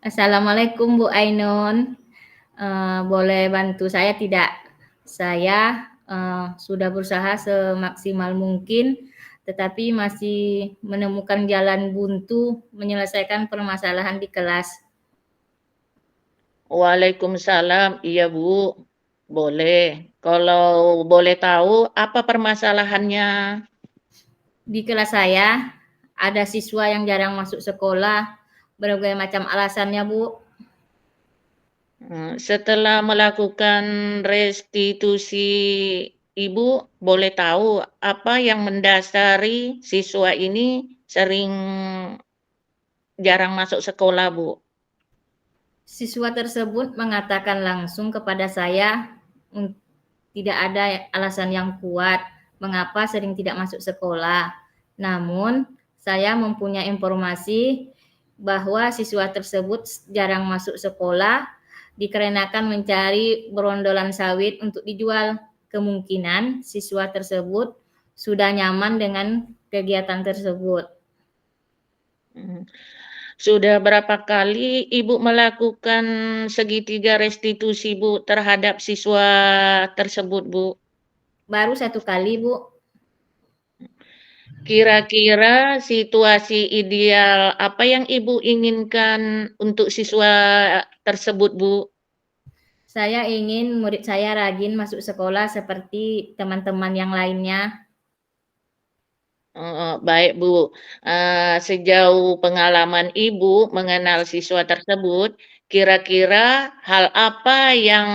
Assalamualaikum Bu Ainun. Boleh bantu saya tidak? Saya sudah berusaha semaksimal mungkin, tetapi masih menemukan jalan buntu menyelesaikan permasalahan di kelas. Waalaikumsalam, iya Bu, boleh. Kalau boleh tahu apa permasalahannya? Di kelas saya ada siswa yang jarang masuk sekolah, berbagai macam alasannya Bu. Setelah melakukan restitusi Ibu, boleh tahu apa yang mendasari siswa ini sering jarang masuk sekolah, Bu? Siswa tersebut mengatakan langsung kepada saya tidak ada alasan yang kuat mengapa sering tidak masuk sekolah. Namun, saya mempunyai informasi bahwa siswa tersebut jarang masuk sekolah dikarenakan mencari berondolan sawit untuk dijual. Kemungkinan siswa tersebut sudah nyaman dengan kegiatan tersebut. Sudah berapa kali Ibu melakukan segitiga restitusi, Bu, terhadap siswa tersebut, Bu? Baru 1 kali, Bu. Kira-kira situasi ideal apa yang Ibu inginkan untuk siswa tersebut, Bu? Saya ingin murid saya rajin masuk sekolah seperti teman-teman yang lainnya. Baik, Bu. Sejauh pengalaman Ibu mengenal siswa tersebut, kira-kira hal apa yang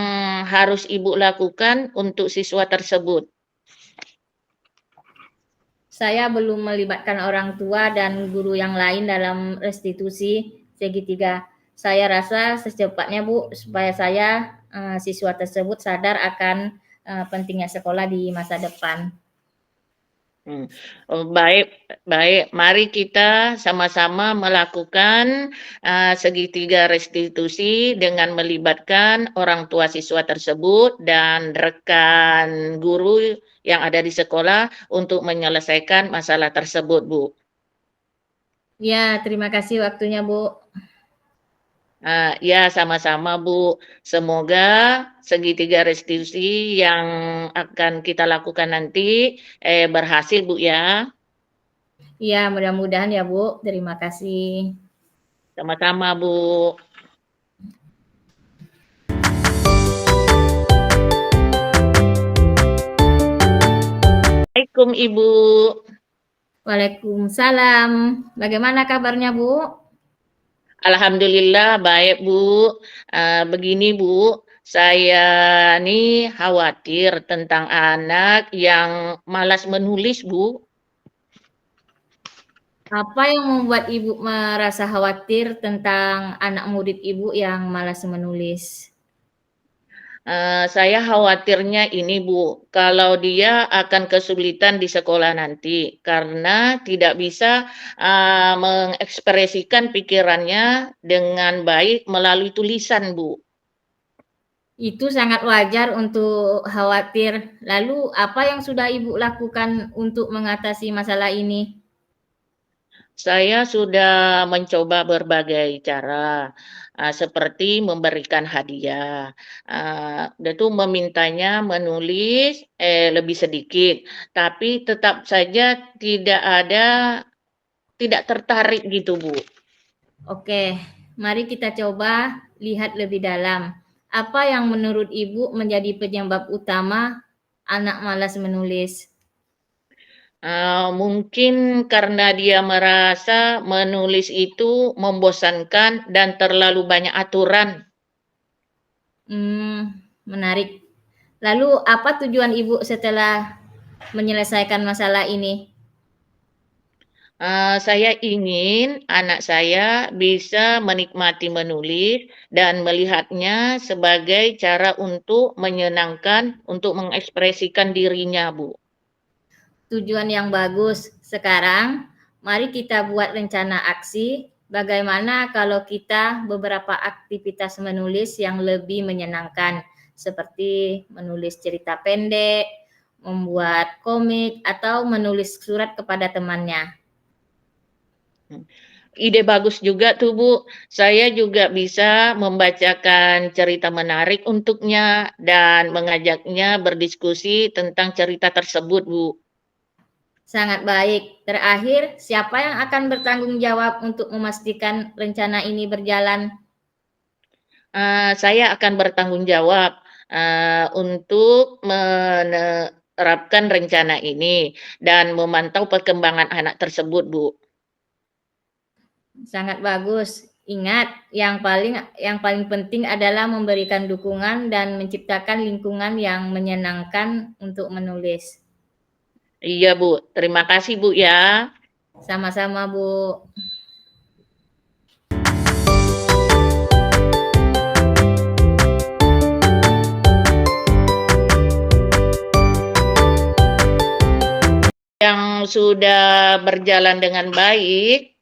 harus Ibu lakukan untuk siswa tersebut? Saya belum melibatkan orang tua dan guru yang lain dalam restitusi segitiga. Saya rasa secepatnya Bu, supaya siswa tersebut sadar akan pentingnya sekolah di masa depan. Baik, baik. Mari kita sama-sama melakukan segitiga restitusi dengan melibatkan orang tua siswa tersebut dan rekan guru yang ada di sekolah untuk menyelesaikan masalah tersebut, Bu. Ya, terima kasih waktunya, Bu. Ya, sama-sama, Bu. Semoga segitiga restitusi yang akan kita lakukan nanti berhasil, Bu ya. Ya, mudah-mudahan ya, Bu. Terima kasih. Sama-sama, Bu. Assalamualaikum, Ibu. Waalaikumsalam. Bagaimana kabarnya, Bu? Alhamdulillah baik, Bu. Begini, Bu, saya nih khawatir tentang anak yang malas menulis, Bu. Apa yang membuat Ibu merasa khawatir tentang anak murid Ibu yang malas menulis? Saya khawatirnya ini, Bu, kalau dia akan kesulitan di sekolah nanti karena tidak bisa mengekspresikan pikirannya dengan baik melalui tulisan, Bu. Itu sangat wajar untuk khawatir. Lalu apa yang sudah Ibu lakukan untuk mengatasi masalah ini? Saya sudah mencoba berbagai cara, seperti memberikan hadiah, dia tuh memintanya menulis, lebih sedikit, tapi tetap saja tidak tertarik gitu, Bu. Oke, mari kita coba lihat lebih dalam. Apa yang menurut Ibu menjadi penyebab utama anak malas menulis? Mungkin karena dia merasa menulis itu membosankan dan terlalu banyak aturan. Menarik. Lalu apa tujuan Ibu setelah menyelesaikan masalah ini? Saya ingin anak saya bisa menikmati menulis dan melihatnya sebagai cara untuk menyenangkan, untuk mengekspresikan dirinya, Bu. Tujuan yang bagus. Sekarang, mari kita buat rencana aksi. Bagaimana kalau kita beberapa aktivitas menulis yang lebih menyenangkan, seperti menulis cerita pendek, membuat komik, atau menulis surat kepada temannya. Ide bagus juga tuh, Bu. Saya juga bisa membacakan cerita menarik untuknya dan mengajaknya berdiskusi tentang cerita tersebut, Bu. Sangat baik. Terakhir, siapa yang akan bertanggung jawab untuk memastikan rencana ini berjalan? Saya akan bertanggung jawab untuk menerapkan rencana ini dan memantau perkembangan anak tersebut, Bu. Sangat bagus. Ingat, yang paling penting adalah memberikan dukungan dan menciptakan lingkungan yang menyenangkan untuk menulis. Iya, Bu. Terima kasih, Bu, ya. Sama-sama, Bu. Yang sudah berjalan dengan baik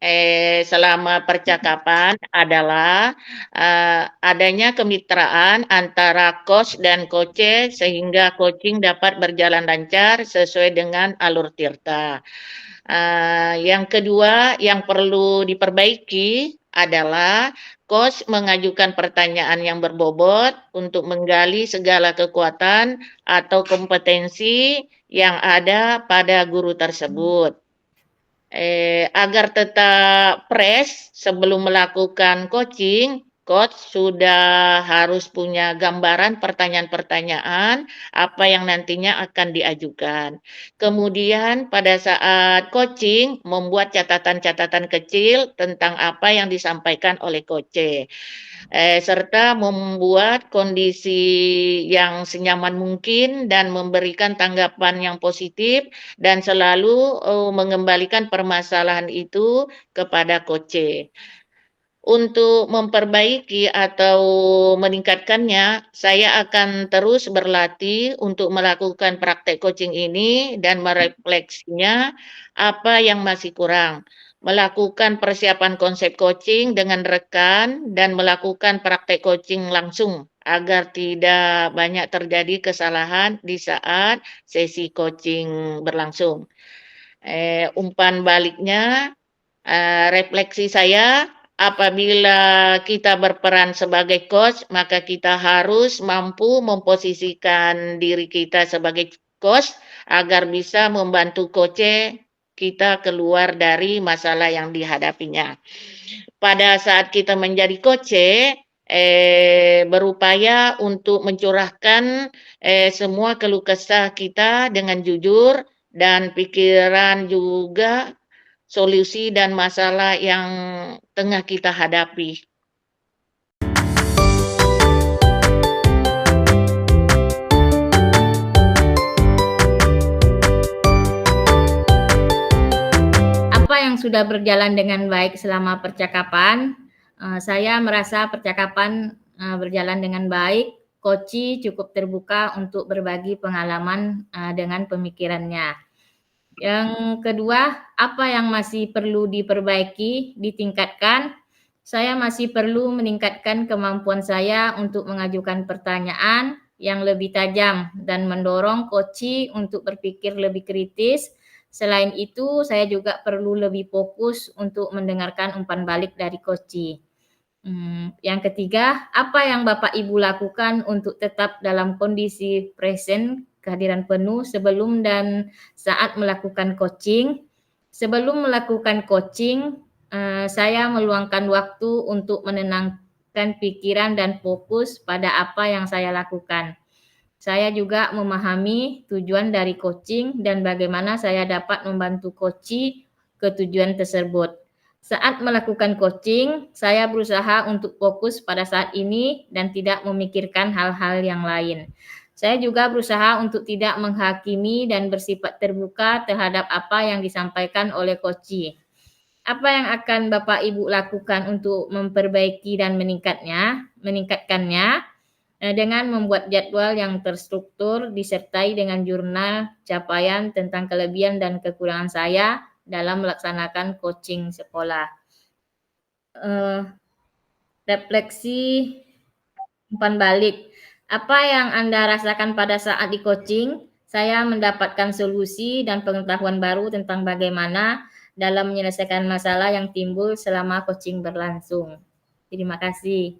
selama percakapan adalah adanya kemitraan antara coach dan coach sehingga coaching dapat berjalan lancar sesuai dengan alur tirta. Yang kedua yang perlu diperbaiki adalah coach mengajukan pertanyaan yang berbobot untuk menggali segala kekuatan atau kompetensi yang ada pada guru tersebut. Agar tetap fresh sebelum melakukan coaching, coach sudah harus punya gambaran pertanyaan-pertanyaan apa yang nantinya akan diajukan. Kemudian pada saat coaching membuat catatan-catatan kecil tentang apa yang disampaikan oleh coach. Serta membuat kondisi yang senyaman mungkin dan memberikan tanggapan yang positif dan selalu mengembalikan permasalahan itu kepada coach. Untuk memperbaiki atau meningkatkannya, saya akan terus berlatih untuk melakukan praktek coaching ini dan merefleksinya apa yang masih kurang. Melakukan persiapan konsep coaching dengan rekan dan melakukan praktek coaching langsung agar tidak banyak terjadi kesalahan di saat sesi coaching berlangsung. Umpan baliknya, refleksi saya, apabila kita berperan sebagai coach, maka kita harus mampu memposisikan diri kita sebagai coach agar bisa membantu coach kita keluar dari masalah yang dihadapinya. Pada saat kita menjadi coach, berupaya untuk mencurahkan semua keluh kesah kita dengan jujur dan pikiran juga solusi dan masalah yang tengah kita hadapi. Apa yang sudah berjalan dengan baik selama percakapan? Saya merasa percakapan berjalan dengan baik. Koci cukup terbuka untuk berbagi pengalaman dengan pemikirannya. Yang kedua, apa yang masih perlu diperbaiki, ditingkatkan? Saya masih perlu meningkatkan kemampuan saya untuk mengajukan pertanyaan yang lebih tajam dan mendorong koci untuk berpikir lebih kritis. Selain itu, saya juga perlu lebih fokus untuk mendengarkan umpan balik dari koci. Yang ketiga, apa yang Bapak Ibu lakukan untuk tetap dalam kondisi present, kehadiran penuh sebelum dan saat melakukan coaching? Sebelum melakukan coaching, saya meluangkan waktu untuk menenangkan pikiran dan fokus pada apa yang saya lakukan. Saya juga memahami tujuan dari coaching dan bagaimana saya dapat membantu coach ke tujuan tersebut. Saat melakukan coaching, saya berusaha untuk fokus pada saat ini dan tidak memikirkan hal-hal yang lain. Saya juga berusaha untuk tidak menghakimi dan bersifat terbuka terhadap apa yang disampaikan oleh coach. Apa yang akan Bapak Ibu lakukan untuk memperbaiki dan meningkatkannya? Dengan membuat jadwal yang terstruktur disertai dengan jurnal capaian tentang kelebihan dan kekurangan saya dalam melaksanakan coaching sekolah. Refleksi umpan balik. Apa yang Anda rasakan pada saat di coaching? Saya mendapatkan solusi dan pengetahuan baru tentang bagaimana dalam menyelesaikan masalah yang timbul selama coaching berlangsung. Terima kasih.